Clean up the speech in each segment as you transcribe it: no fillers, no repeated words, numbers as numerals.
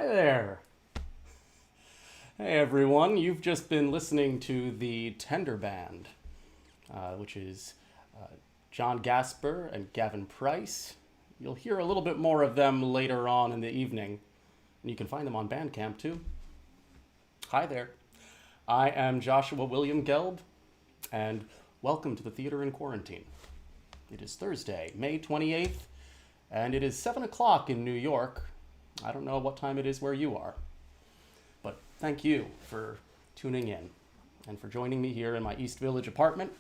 Hi there. Hey everyone, you've just been listening to the Tender Band, which is John Gasper and Gavin Price. You'll hear a little bit more of them later on in the evening, and you can find them on Bandcamp too. Hi there. I am Joshua William Gelb, and welcome to the Theater in Quarantine. It is Thursday, May 28th, and it is 7 o'clock in New York. I don't know what time it is where you are. But thank you for tuning in and for joining me here in my East Village apartment,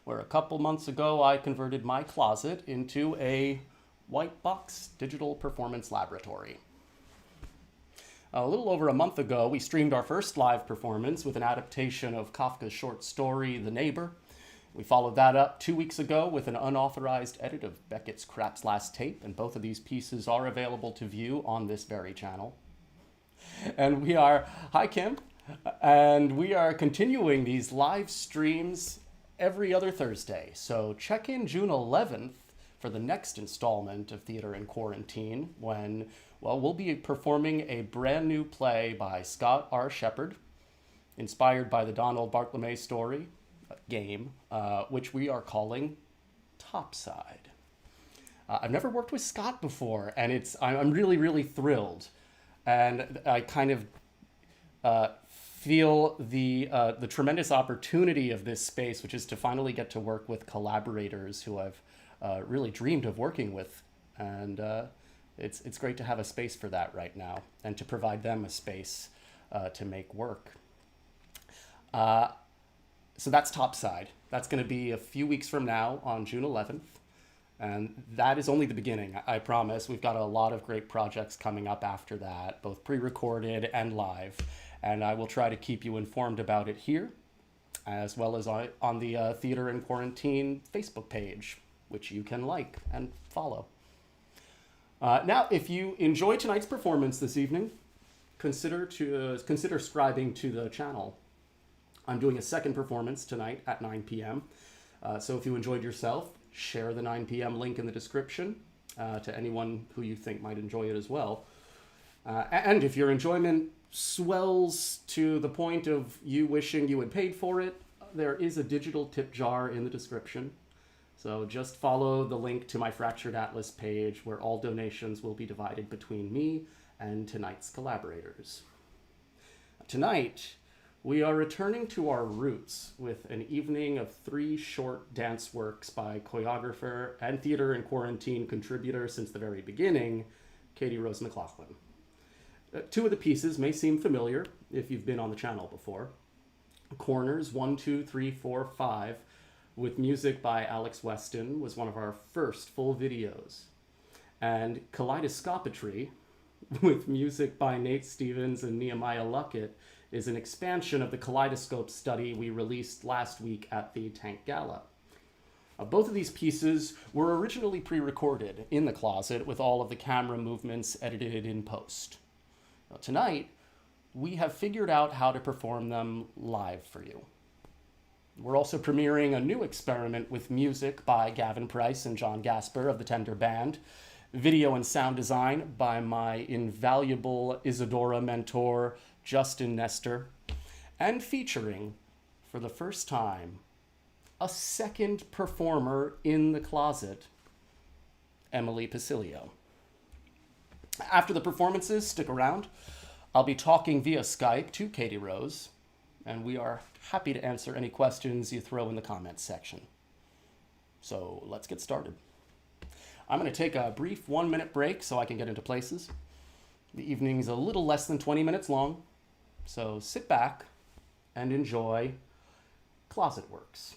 where a couple months ago I converted my closet into a white box digital performance laboratory. A little over a month ago, we streamed our first live performance with an adaptation of Kafka's short story, The Neighbor. We followed that up 2 weeks ago with an unauthorized edit of Beckett's Krapp's Last Tape, and both of these pieces are available to view on this very channel. And hi Kim, and we are continuing these live streams every other Thursday. So check in June 11th for the next installment of Theater in Quarantine when, we'll be performing a brand new play by Scott R. Shepard, inspired by the Donald Barthelme story, game, which we are calling Topside. I've never worked with Scott before, and I'm really, really thrilled. And I kind of feel the tremendous opportunity of this space, which is to finally get to work with collaborators who I've really dreamed of working with. And it's great to have a space for that right now and to provide them a space to make work. So that's Topside. That's going to be a few weeks from now on June 11th. And that is only the beginning, I promise. We've got a lot of great projects coming up after that, both pre-recorded and live. And I will try to keep you informed about it here, as well as on the Theater in Quarantine Facebook page, which you can like and follow. Now, if you enjoyed tonight's performance this evening, consider subscribing to the channel. I'm doing a second performance tonight at 9 p.m. So if you enjoyed yourself, share the 9 p.m. link in the description to anyone who you think might enjoy it as well. And if your enjoyment swells to the point of you wishing you had paid for it, there is a digital tip jar in the description. So just follow the link to my Fractured Atlas page, where all donations will be divided between me and tonight's collaborators. Tonight, we are returning to our roots with an evening of 3 short dance works by choreographer and Theater in Quarantine contributor since the very beginning, Katie Rose McLaughlin. 2 of the pieces may seem familiar if you've been on the channel before. Corners 1, 2, 3, 4, 5, with music by Alex Weston, was one of our first full videos. And Kaleidoscopetry, with music by Nate Stevens and Nehemiah Luckett, is an expansion of the Kaleidoscope study we released last week at the Tank Gala. Both of these pieces were originally pre-recorded in the closet with all of the camera movements edited in post. Tonight, we have figured out how to perform them live for you. We're also premiering a new experiment with music by Gavin Price and John Gasper of the Tender Band, video and sound design by my invaluable Isadora mentor, Justin Nestor, and featuring, for the first time, a second performer in the closet, Emily Pacilio. After the performances, stick around. I'll be talking via Skype to Katie Rose, and we are happy to answer any questions you throw in the comments section. So let's get started. I'm going to take a brief 1-minute break so I can get into places. The evening's a little less than 20 minutes long, so sit back and enjoy Closet Works.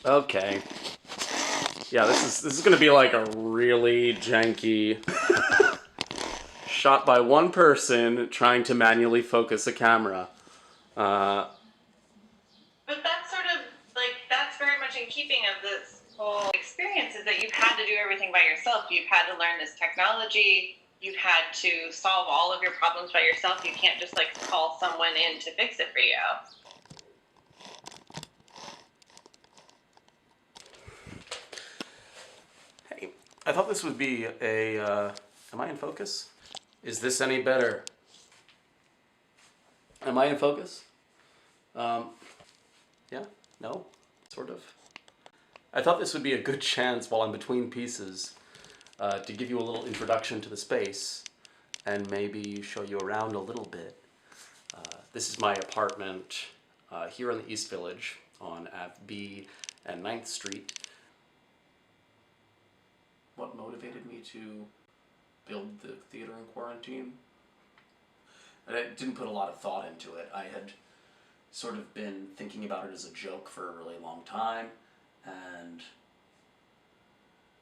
Okay. Yeah, this is gonna be like a really janky shot by one person trying to manually focus a camera. But that's sort of like, that's very much in keeping of this whole experience, is that you've had to do everything by yourself. You've had to learn this technology. You've had to solve all of your problems by yourself. You can't just like call someone in to fix it for you. Hey, I thought this would be a, am I in focus? Is this any better? Am I in focus? Yeah? No? Sort of? I thought this would be a good chance while I'm between pieces to give you a little introduction to the space and maybe show you around a little bit. This is my apartment here in the East Village on Ave B and 9th Street. What motivated me to build the theater in quarantine? And I didn't put a lot of thought into it. I had sort of been thinking about it as a joke for a really long time, and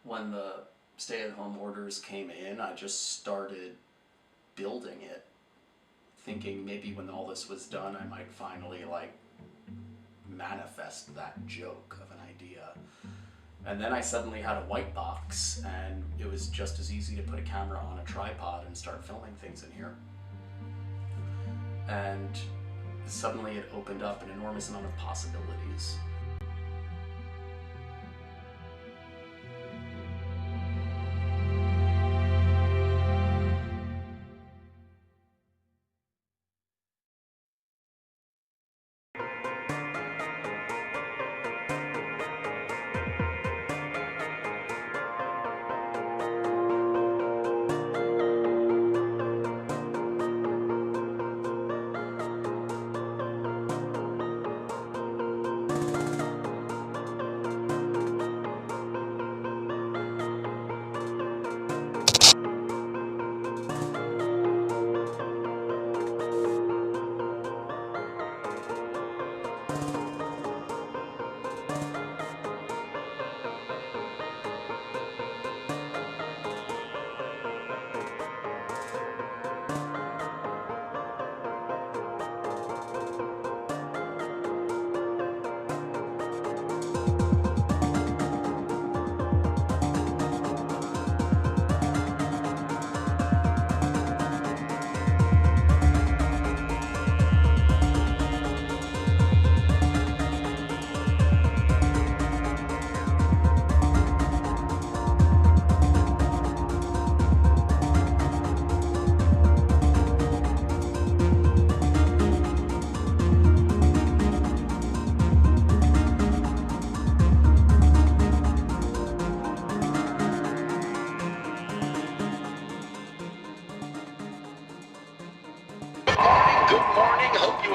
when the stay-at-home orders came in, I just started building it, thinking maybe when all this was done, I might finally like manifest that joke of an idea. And then I suddenly had a white box, and it was just as easy to put a camera on a tripod and start filming things in here. And suddenly it opened up an enormous amount of possibilities.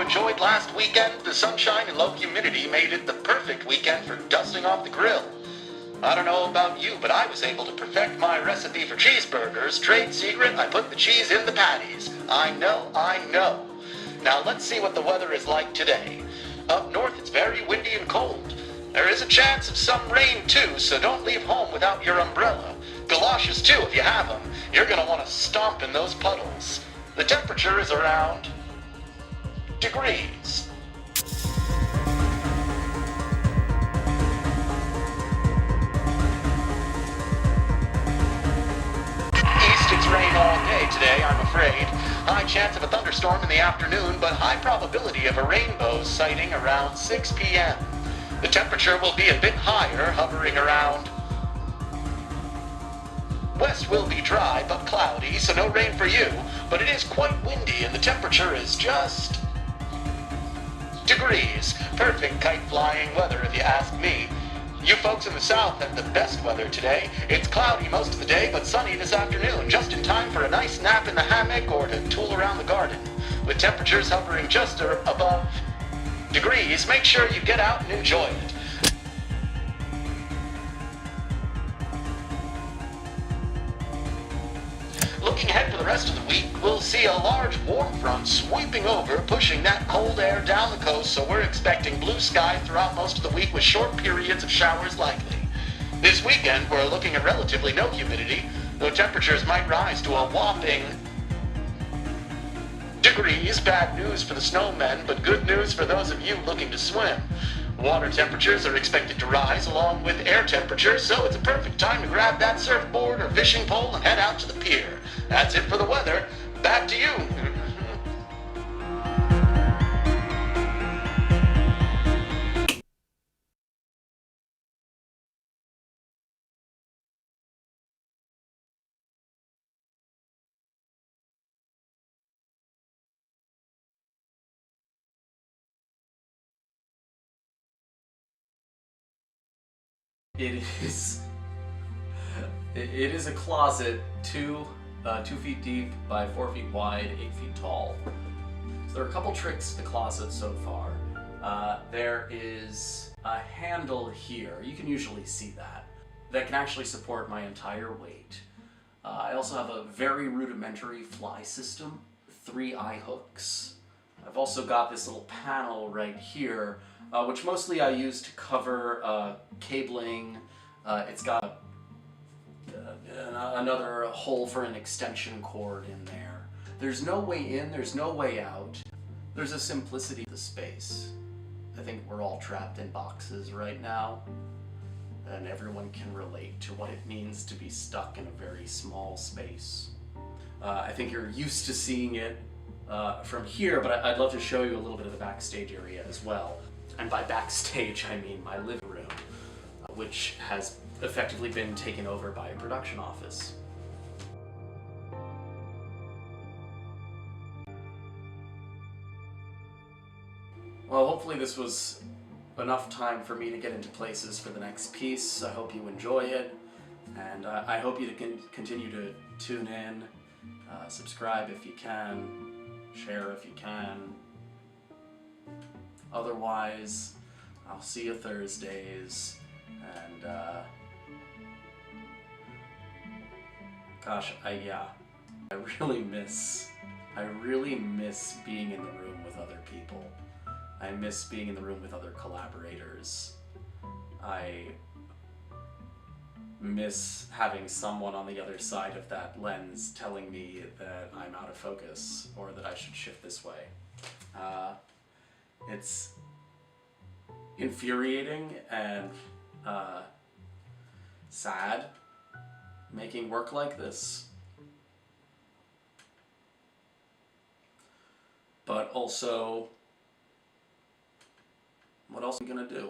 Enjoyed last weekend. The sunshine and low humidity made it the perfect weekend for dusting off the grill. I don't know about you, but I was able to perfect my recipe for cheeseburgers. Trade secret, I put the cheese in the patties. I know. Now let's see what the weather is like today. Up north it's very windy and cold. There is a chance of some rain too, so don't leave home without your umbrella. Galoshes too, if you have them. You're gonna want to stomp in those puddles. The temperature is around degrees. East, it's rain all day today, I'm afraid. High chance of a thunderstorm in the afternoon, but high probability of a rainbow sighting around 6 p.m. The temperature will be a bit higher, hovering around. West will be dry but cloudy, so no rain for you, but it is quite windy and the temperature is just degrees. Perfect kite flying weather if you ask me. You folks in the south have the best weather today. It's cloudy most of the day, but sunny this afternoon, just in time for a nice nap in the hammock or to tool around the garden. With temperatures hovering just above degrees, make sure you get out and enjoy it. Looking ahead for the rest of the week, we'll see a large warm front sweeping over, pushing that cold air down the coast, so we're expecting blue sky throughout most of the week with short periods of showers likely. This weekend, we're looking at relatively no humidity, though temperatures might rise to a whopping degrees. Bad news for the snowmen, but good news for those of you looking to swim. Water temperatures are expected to rise along with air temperatures, so it's a perfect time to grab that surfboard or fishing pole and head out to the pier. That's it for the weather. Back to you. It is a closet 2 feet deep by 4 feet wide, 8 feet tall. So there are a couple tricks to the closet so far. There is a handle here, you can usually see that can actually support my entire weight. I also have a very rudimentary fly system, 3 eye hooks. I've also got this little panel right here, which mostly I use to cover cabling. It's got another hole for an extension cord in there. There's no way in, there's no way out. There's a simplicity to the space. I think we're all trapped in boxes right now, and everyone can relate to what it means to be stuck in a very small space. I think you're used to seeing it from here, but I'd love to show you a little bit of the backstage area as well. And by backstage, I mean my living room, which has effectively been taken over by a production office. Well, hopefully this was enough time for me to get into places for the next piece. I hope you enjoy it, and I hope you can continue to tune in, subscribe if you can, share if you can. Otherwise, I'll see you Thursdays, and gosh, I really miss being in the room with other people. I miss being in the room with other collaborators. I miss having someone on the other side of that lens telling me that I'm out of focus or that I should shift this way. It's infuriating and sad making work like this, but also, what else are you gonna do?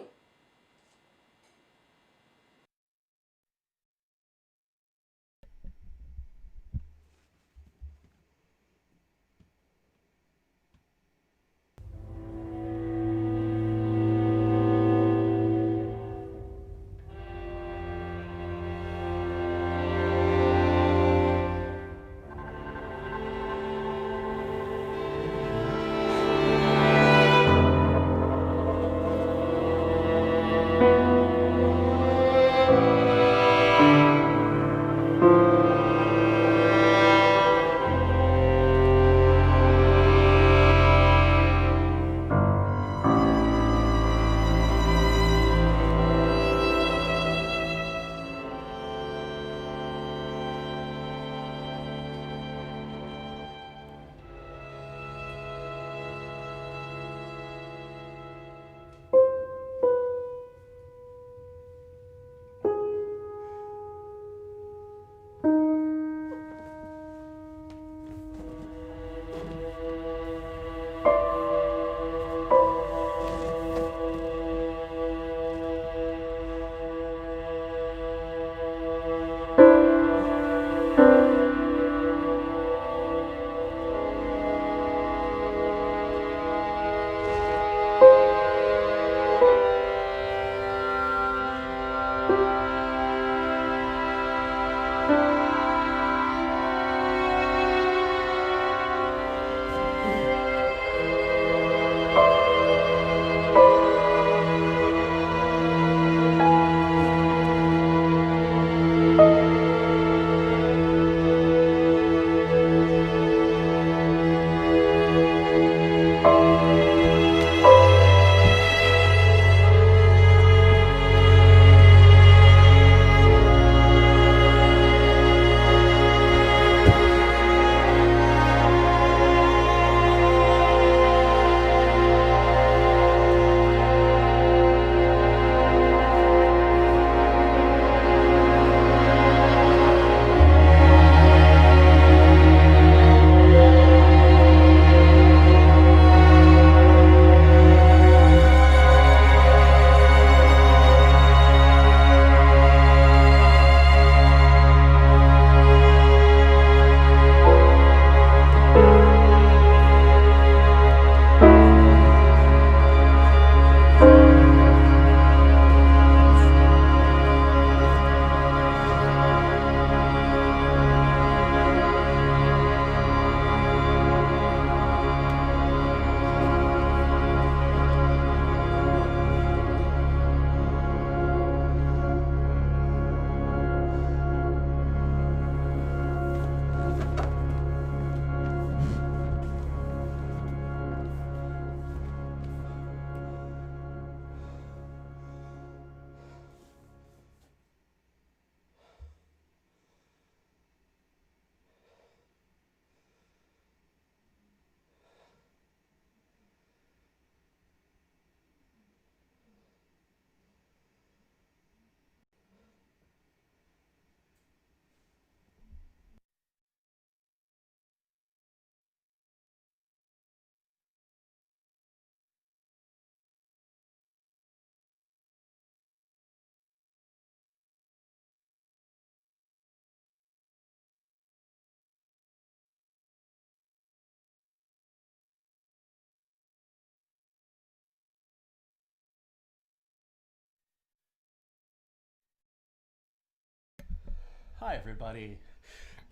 Hi, everybody.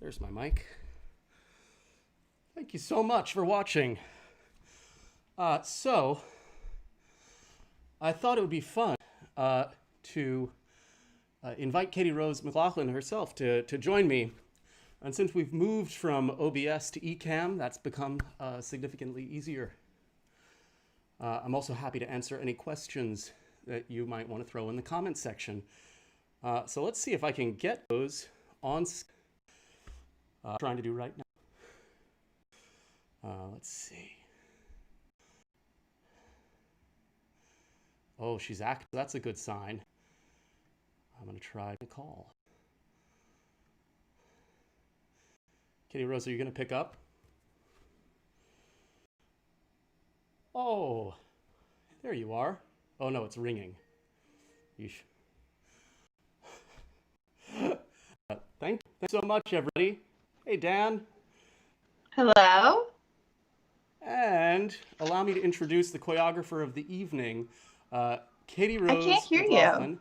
There's my mic. Thank you so much for watching. So, I thought it would be fun to invite Katie Rose McLaughlin herself to join me. And since we've moved from OBS to Ecamm, that's become significantly easier. I'm also happy to answer any questions that you might want to throw in the comments section. So let's see if I can get those on trying to do right now. Let's see. Oh, she's active. That's a good sign. I'm going to try the call. Katie Rose, are you going to pick up? Oh, there you are. Oh no, it's ringing. Yeesh. Thank you so much, everybody. Hey, Dan. Hello. And allow me to introduce the choreographer of the evening, Katie Rose I can't hear McLaughlin. you.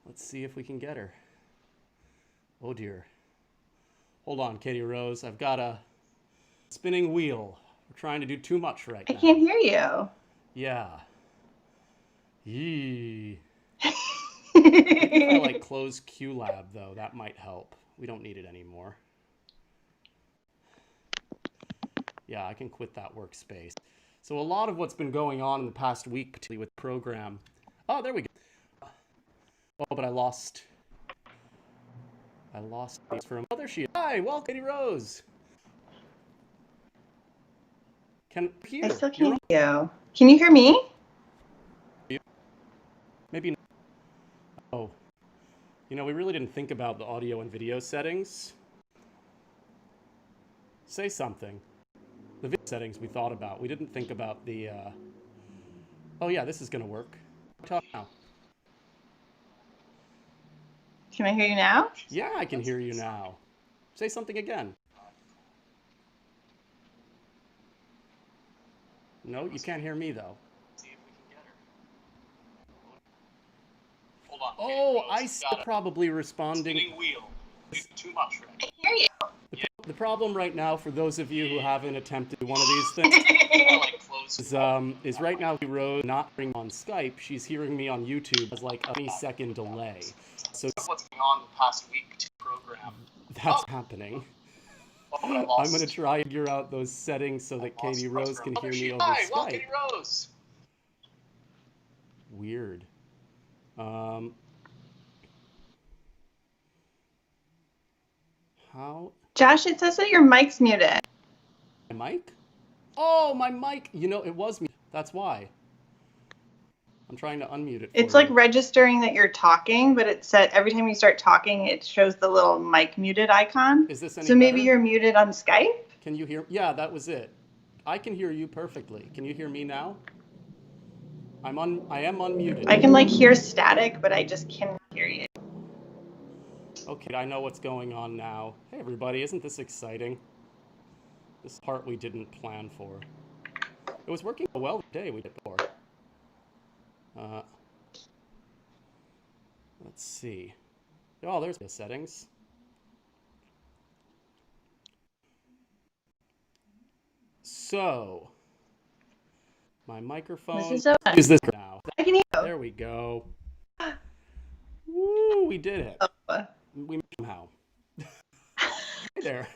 Let's see if we can get her. Oh dear. Hold on, Katie Rose. I've got a spinning wheel. We're trying to do too much right now. I can't hear you. Yeah. Yee. If I like close QLab though, that might help. We don't need it anymore. Yeah, I can quit that workspace. So a lot of what's been going on in the past week, particularly with the program. Oh, there we go. Oh, but I lost these for a. Oh, there she is. Hi, welcome, Katie Rose. Can hear? I still can't hear you. Can you hear me? Maybe not. Oh, you know, we really didn't think about the audio and video settings. Say something. The video settings we thought about. We didn't think about the, oh yeah, this is gonna work. Talk now. Can I hear you now? Yeah, I can hear you now. Say something again. No, you can't hear me though. Hold on. Oh, I still probably responding. Spinning wheel. Too much, right? I can hear you. The problem right now, for those of you who haven't attempted one of these things, is right now Katie Rose not hearing on Skype. She's hearing me on YouTube as like a 20-second delay. So What's going on the past week to program? that's happening. Oh, but I lost. I'm going to try and figure out those settings so that Katie Rose can hear me over Hi, Skype. well, Katie Rose. Weird. How? Josh, it says that your mic's muted. My mic? Oh, my mic. You know, it was me. That's why. I'm trying to unmute it. It's for like you. registering that you're talking, but it said every time you start talking, it shows the little mic muted icon. Is this any So maybe better? you're muted on Skype? Can you hear? Yeah, that was it. I can hear you perfectly. Can you hear me now? I am unmuted. I can like hear static, but I just can't hear you. Okay, I know what's going on now. Hey everybody, isn't this exciting? This part we didn't plan for. It was working well the day we did before. Let's see. Oh, there's the settings. So, my microphone This is is this now. I can hear you. There we go. Woo, we did it. Oh. We somehow. Hey there.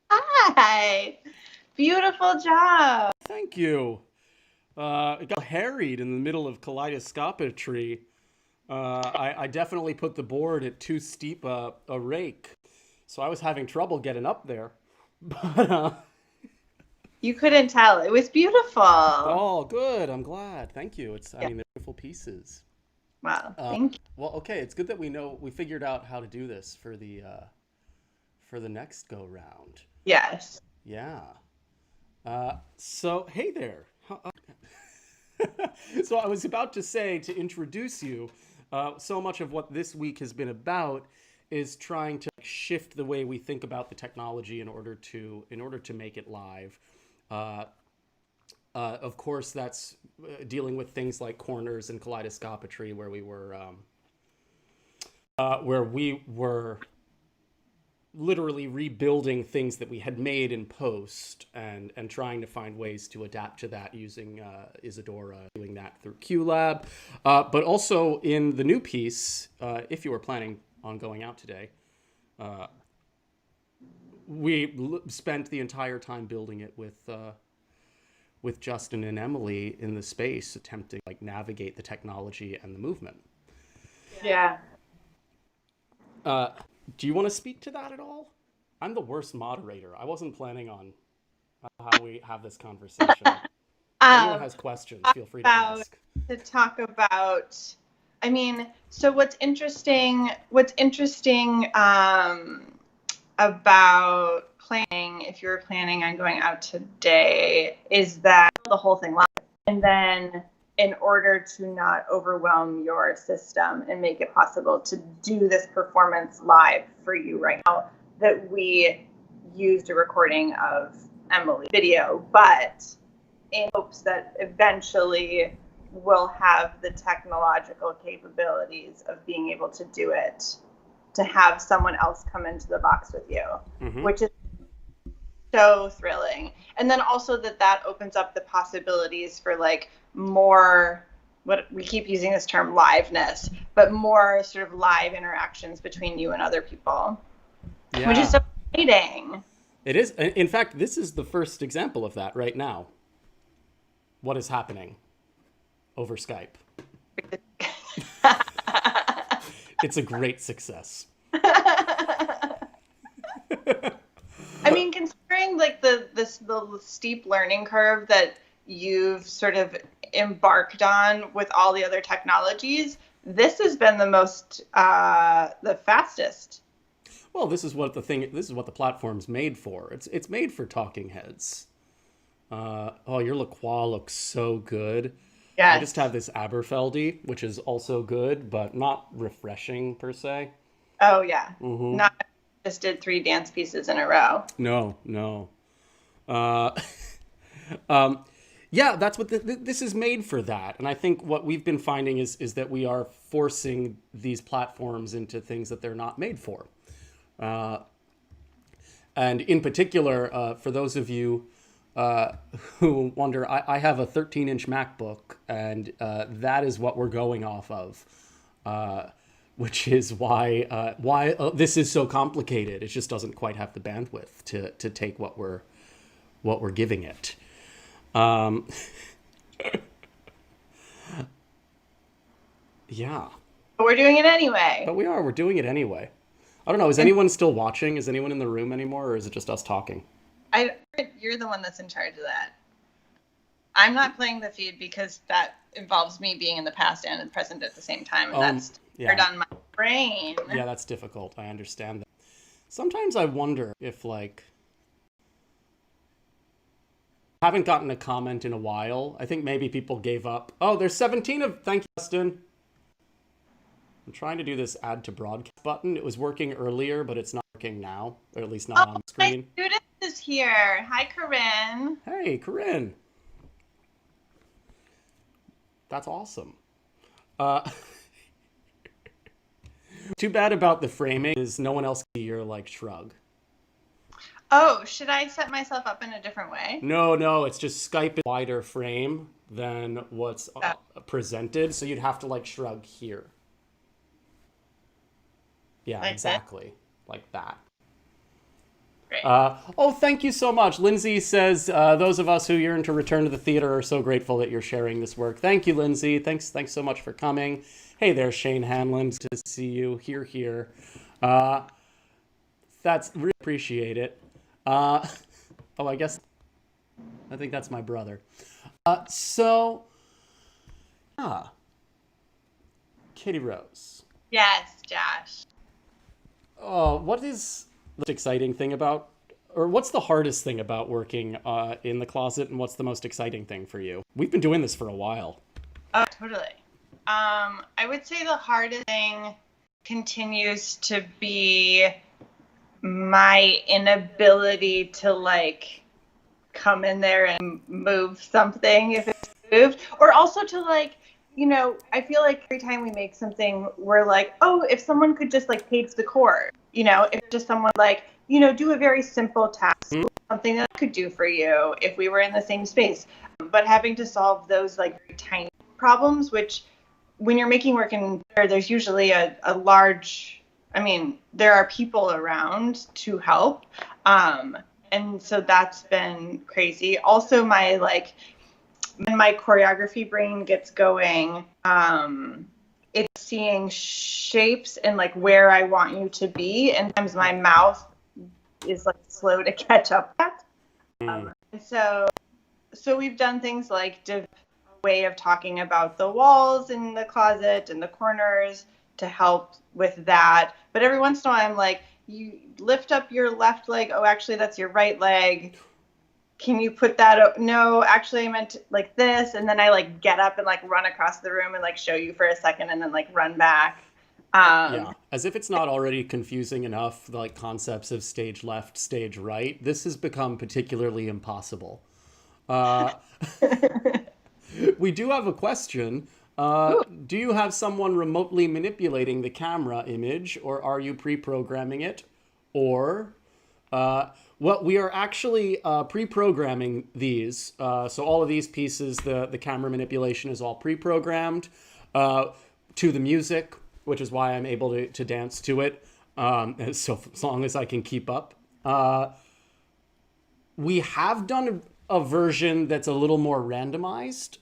Hi. Beautiful job. Thank you. It got harried in the middle of Kaleidoscopetry. I definitely put the board at too steep a rake, so I was having trouble getting up there. But You couldn't tell. It was beautiful. oh, good. I'm glad. Thank you. I mean, they're beautiful pieces. Wow. Thank you. Well, okay. It's good that we figured out how to do this for the next go round. Yes. Yeah. So hey there. So I was about to say, to introduce you, so much of what this week has been about is trying to shift the way we think about the technology in order to make it live. Of course, that's dealing with things like corners and kaleidoscopetry, where we were literally rebuilding things that we had made in post and trying to find ways to adapt to that using Isadora, doing that through QLab. But also in the new piece, if you were planning on going out today, we spent the entire time building it with Justin and Emily in the space, attempting to like navigate the technology and the movement. Yeah. Do you want to speak to that at all? I'm the worst moderator. I wasn't planning on how we have this conversation. If anyone has questions, feel free to ask. To talk about, I mean, so what's interesting about planning, if you're planning on going out today, is that the whole thing live. And then in order to not overwhelm your system and make it possible to do this performance live for you right now, that we used a recording of Emily's video, but in hopes that eventually we'll have the technological capabilities of being able to do it, to have someone else come into the box with you, which is so thrilling. And then also that opens up the possibilities for like more, what we keep using this term liveness, but more sort of live interactions between you and other people, which is so exciting. It is. In fact, this is the first example of that right now. What is happening over Skype? It's a great success. I mean, considering like the steep learning curve that you've sort of embarked on with all the other technologies, this has been the fastest. Well, this is what the platform's made for. It's made for talking heads. Your LaCroix looks so good. Yes. I just have this Aberfeldy, which is also good, but not refreshing per se. Oh yeah, not just did 3 dance pieces in a row. No. Yeah, that's what this is made for that. And I think what we've been finding is that we are forcing these platforms into things that they're not made for. And in particular, for those of you who wonder, I have a 13-inch MacBook, and that is what we're going off of, which is why this is so complicated. It just doesn't quite have the bandwidth to take what we're giving it. Yeah. But we're doing it anyway. We're doing it anyway. I don't know. Is anyone still watching? Is anyone in the room anymore, or is it just us talking? You're the one that's in charge of that. I'm not playing the feed because that involves me being in the past and the present at the same time, and that's hard on my brain. Yeah, that's difficult. I understand that. Sometimes I wonder if, like, I haven't gotten a comment in a while. I think maybe people gave up. Oh, there's 17 of... Thank you, Justin. I'm trying to do this add to broadcast button. It was working earlier, but it's not working now, or at least not on screen. My student is here. Hi, Corinne. Hey, Corinne. That's awesome. Too bad about the framing is no one else can see your like shrug. Oh, should I set myself up in a different way? No, it's just Skype is wider frame than what's presented, so you'd have to like shrug here. Yeah, like exactly. That? Like that. Great. Thank you so much. Lindsay says, those of us who yearn to return to the theater are so grateful that you're sharing this work. Thank you, Lindsay. Thanks so much for coming. Hey there, Shane Hanlon. Good to see you. Here. That's really appreciate it. I think that's my brother. Katie Rose. Yes, Josh. What is the most exciting thing about, or what's the hardest thing about working in the closet, and what's the most exciting thing for you? We've been doing this for a while. Oh, totally. I would say the hardest thing continues to be my inability to like come in there and move something if it's moved, or also to like I feel like every time we make something, we're like, oh, if someone could just like page the chord, if just someone like, do a very simple task, something that I could do for you if we were in the same space. But having to solve those like very tiny problems, which when you're making work in theater, there's usually a large, there are people around to help. And so that's been crazy. Also, when my choreography brain gets going, it's seeing shapes and like where I want you to be. And sometimes my mouth is like slow to catch up with that. And so we've done things like a way of talking about the walls in the closet and the corners to help with that. But every once in a while, I'm like, you lift up your left leg. Oh, actually, that's your right leg. Can you put that? No, actually, I meant like this. And then I like get up and like run across the room and like show you for a second and then like run back. Yeah, as if it's not already confusing enough, like concepts of stage left, stage right. This has become particularly impossible. We do have a question. Do you have someone remotely manipulating the camera image, or are you pre-programming it? Or, well, we are actually pre-programming these. So all of these pieces, the camera manipulation is all pre-programmed to the music, which is why I'm able to dance to it, so as long as I can keep up. We have done a version that's a little more randomized.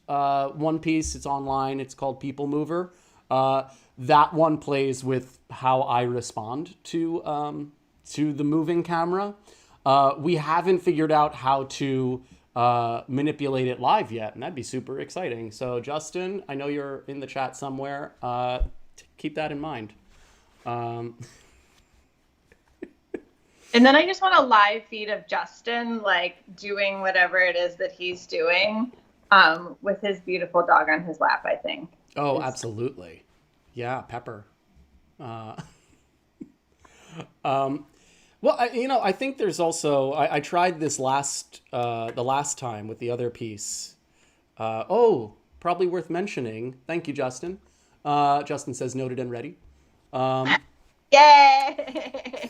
One piece, it's online, it's called People Mover. That one plays with how I respond to the moving camera. We haven't figured out how to manipulate it live yet, and that'd be super exciting. So Justin, I know you're in the chat somewhere. Keep that in mind. And then I just want a live feed of Justin, like, doing whatever it is that he's doing with his beautiful dog on his lap, I think. Oh, absolutely. Yeah, Pepper. Well, I think there's also, I tried this the last time with the other piece. Probably worth mentioning. Thank you, Justin. Justin says noted and ready. Yay!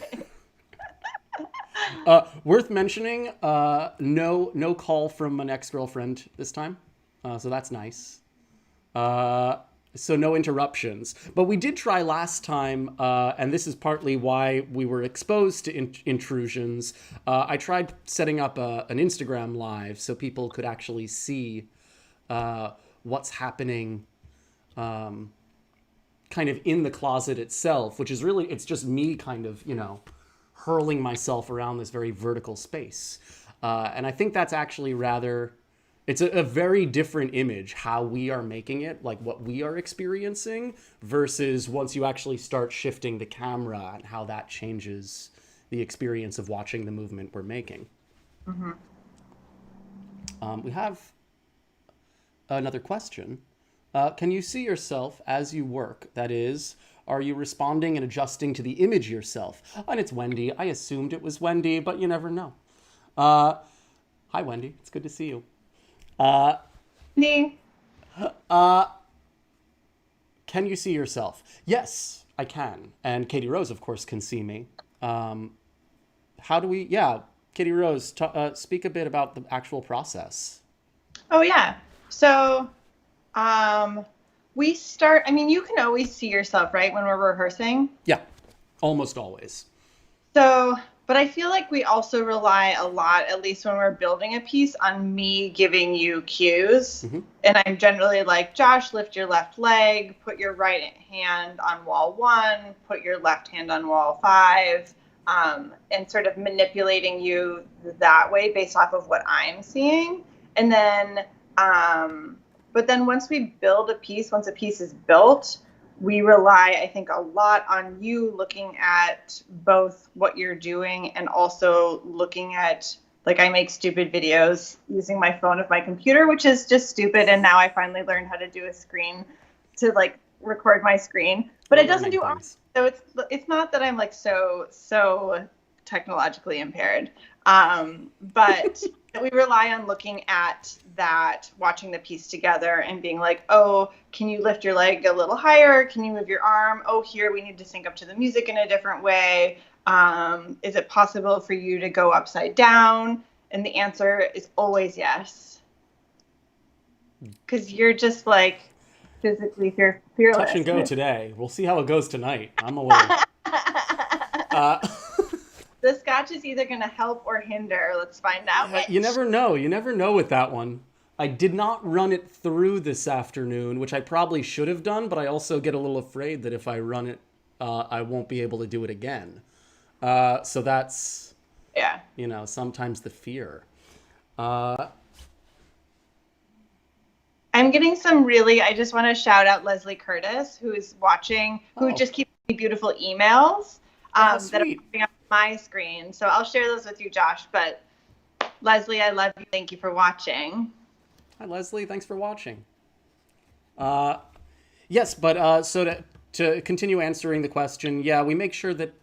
Worth mentioning, no call from an ex-girlfriend this time. So that's nice. So no interruptions. But we did try last time, and this is partly why we were exposed to intrusions. I tried setting up an Instagram live so people could actually see what's happening kind of in the closet itself, which is really, it's just me kind of, hurling myself around this very vertical space. And I think that's actually it's a very different image, how we are making it, like what we are experiencing, versus once you actually start shifting the camera and how that changes the experience of watching the movement we're making. Mm-hmm. We have another question. Can you see yourself as you work? That is, are you responding and adjusting to the image yourself? And it's Wendy. I assumed it was Wendy, but you never know. Hi, Wendy. It's good to see you. Me? Can you see yourself? Yes, I can. And Katie Rose, of course, can see me. How do we... Yeah, Katie Rose, speak a bit about the actual process. Oh, yeah. So... we start, you can always see yourself, right, when we're rehearsing? Yeah, almost always. So, but I feel like we also rely a lot, at least when we're building a piece, on me giving you cues. Mm-hmm. And I'm generally like, Josh, lift your left leg, put your right hand on wall 1, put your left hand on wall 5, and sort of manipulating you that way based off of what I'm seeing. And then, but then once we build a piece, once a piece is built, we rely, I think, a lot on you looking at both what you're doing and also looking at, like, I make stupid videos using my phone of my computer, which is just stupid. And now I finally learned how to do a screen to, like, record my screen. But it doesn't do awesome. So it's not that I'm, like, so technologically impaired. But we rely on looking at that, watching the piece together and being like, oh, can you lift your leg a little higher? Can you move your arm? Oh, here we need to sync up to the music in a different way. Is it possible for you to go upside down? And the answer is always yes. Because you're just like physically fearless. Touch and go today. We'll see how it goes tonight. I'm a little... The scotch is either going to help or hinder. Let's find out which. You never know. You never know with that one. I did not run it through this afternoon, which I probably should have done, but I also get a little afraid that if I run it, I won't be able to do it again. So that's, yeah, sometimes the fear. I'm getting I just want to shout out Leslie Curtis, who is watching, who just keeps me beautiful emails that are coming up on my screen. So I'll share those with you, Josh. But Leslie, I love you. Thank you for watching. Hi, Leslie. Thanks for watching. Yes, but so to continue answering the question, yeah, we make sure that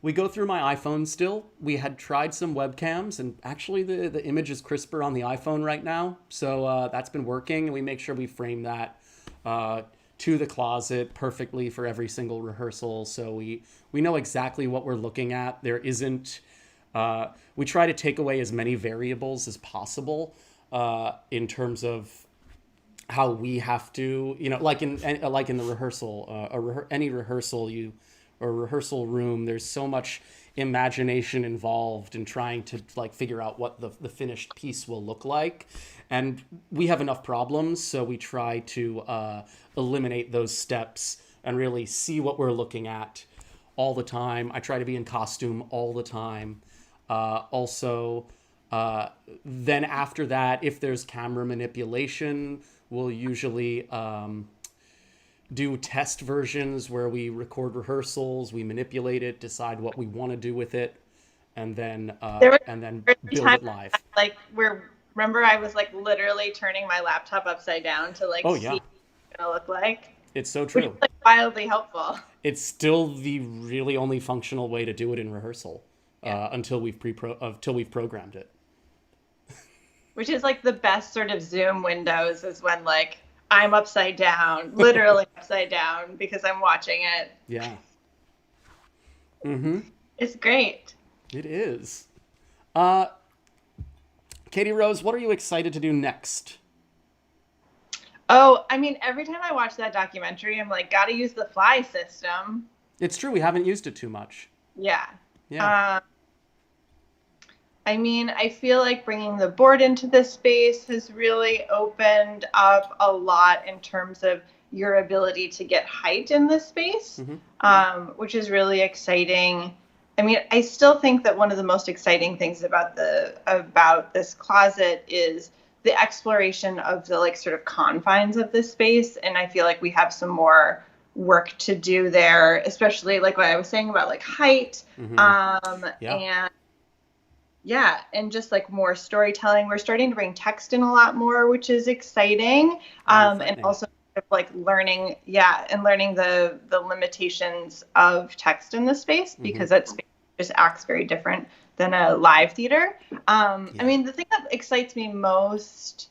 we go through my iPhone still. We had tried some webcams, and actually the image is crisper on the iPhone right now. So that's been working, and we make sure we frame that to the closet perfectly for every single rehearsal. So we know exactly what we're looking at. There isn't... we try to take away as many variables as possible in terms of how we have to, like in the rehearsal, any rehearsal or rehearsal room, there's so much imagination involved in trying to figure out what the finished piece will look like. And we have enough problems, so we try to eliminate those steps and really see what we're looking at all the time. I try to be in costume all the time. Then after that, if there's camera manipulation, we'll usually do test versions where we record rehearsals, we manipulate it, decide what we want to do with it, and then build it live. Remember I was literally turning my laptop upside down to see what it's gonna look like. It's so true. Which is wildly helpful. It's still the really only functional way to do it in rehearsal until we've programmed it. Which is the best sort of Zoom windows is when I'm upside down, literally upside down because I'm watching it. Yeah. Mm-hmm. It's great. It is. Katie Rose, what are you excited to do next? Oh, I mean, every time I watch that documentary, I'm gotta use the fly system. It's true. We haven't used it too much. Yeah. Yeah. I mean, I feel like bringing the board into this space has really opened up a lot in terms of your ability to get height in this space, which is really exciting. I mean, I still think that one of the most exciting things about this closet is the exploration of the sort of confines of this space. And I feel like we have some more work to do there, especially what I was saying about height, and just more storytelling. We're starting to bring text in a lot more, which is exciting. And also learning the limitations of text in this space, because that space just acts very different than a live theater. I mean, the thing that excites me most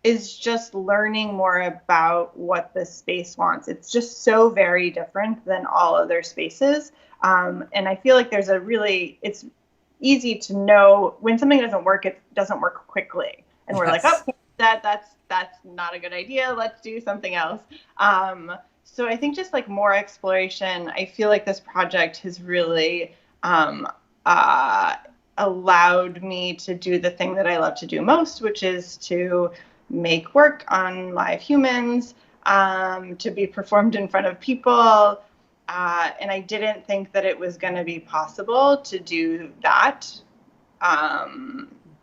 is just learning more about what this space wants. It's just so very different than all other spaces. And I feel like it's easy to know when something doesn't work, it doesn't work quickly. And we're that's not a good idea. Let's do something else. So I think just more exploration. I feel like this project has really allowed me to do the thing that I love to do most, which is to make work on live humans, to be performed in front of people. And I didn't think that it was going to be possible to do that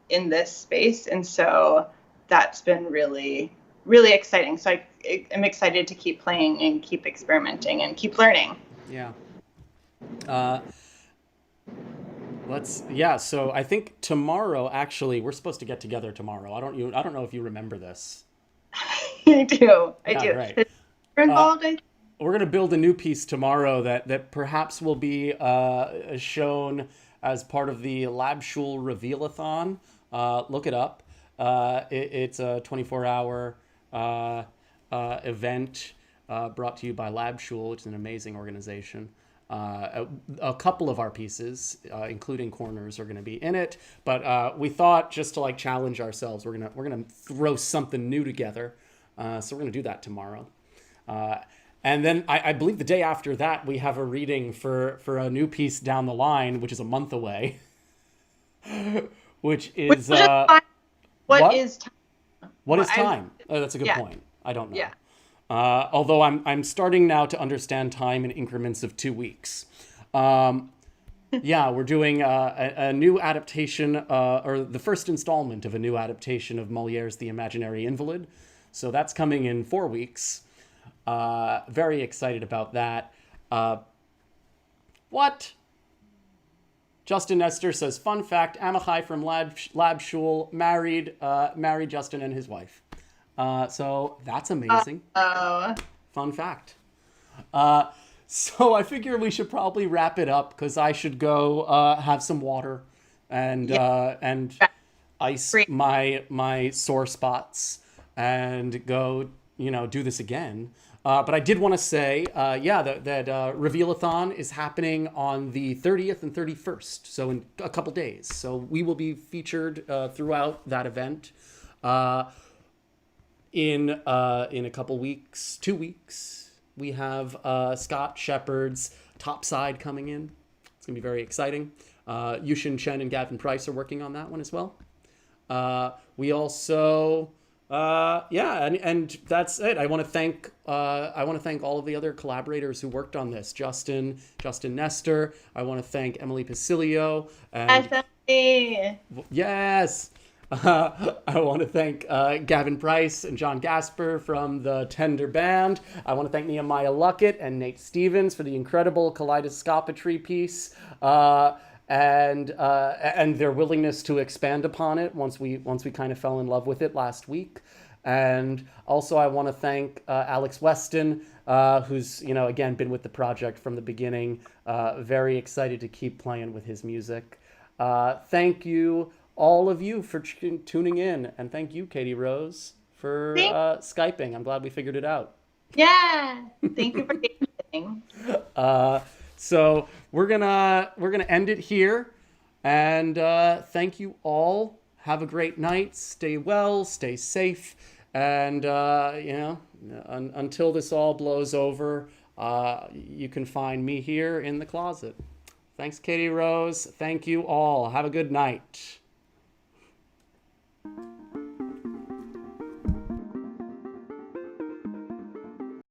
in this space. And so that's been really, really exciting. So I'm excited to keep playing and keep experimenting and keep learning. Yeah. So I think tomorrow, actually, we're supposed to get together tomorrow. I don't know if you remember this. I do. Right. You're involved, we're gonna build a new piece tomorrow that perhaps will be shown as part of the Labschul Reveal-a-thon. Look it up. It's a 24-hour event brought to you by Labschul, which is an amazing organization. A couple of our pieces, including corners, are going to be in it. But we thought, just to like challenge ourselves, we're gonna throw something new together. So we're gonna do that tomorrow. And then I believe the day after that we have a reading for a new piece down the line, which is a month away. Which is what is time? What is time? Oh, that's a good Yeah. point. I don't know. Yeah. Although I'm starting now to understand time in increments of 2 weeks. Yeah, we're doing a new adaptation, or the first installment of a new adaptation of Molière's The Imaginary Invalid. So that's coming in 4 weeks. Very excited about that. What? Justin Nestor says, fun fact, Amichai from Labschul married Justin and his wife. So that's amazing. Fun fact. So I figure we should probably wrap it up because I should go have some water and ice my sore spots and go, do this again. But I did want to say, that Reveal-a-thon is happening on the 30th and 31st, so in a couple days. So we will be featured throughout that event. In a couple weeks, 2 weeks, we have Scott Shepard's Topside coming in. It's going to be very exciting. Yushin Chen and Gavin Price are working on that one as well. We also... and that's it. I want to thank all of the other collaborators who worked on this. Justin Nestor. I want to thank Emily Pacilio. And yes. I want to thank Gavin Price and John Gasper from the Tender Band. I want to thank Nehemiah Luckett and Nate Stevens for the incredible Kaleidoscopetry piece. And their willingness to expand upon it once we kind of fell in love with it last week. And also I want to thank Alex Weston, who's again been with the project from the beginning. Very excited to keep playing with his music. Thank you all of you for tuning in, and thank you, Katie Rose, for Skyping. I'm glad we figured it out. Yeah, thank you for listening. So we're gonna end it here, and thank you all. Have a great night. Stay well. Stay safe, and until this all blows over, you can find me here in the closet. Thanks, Katie Rose. Thank you all. Have a good night.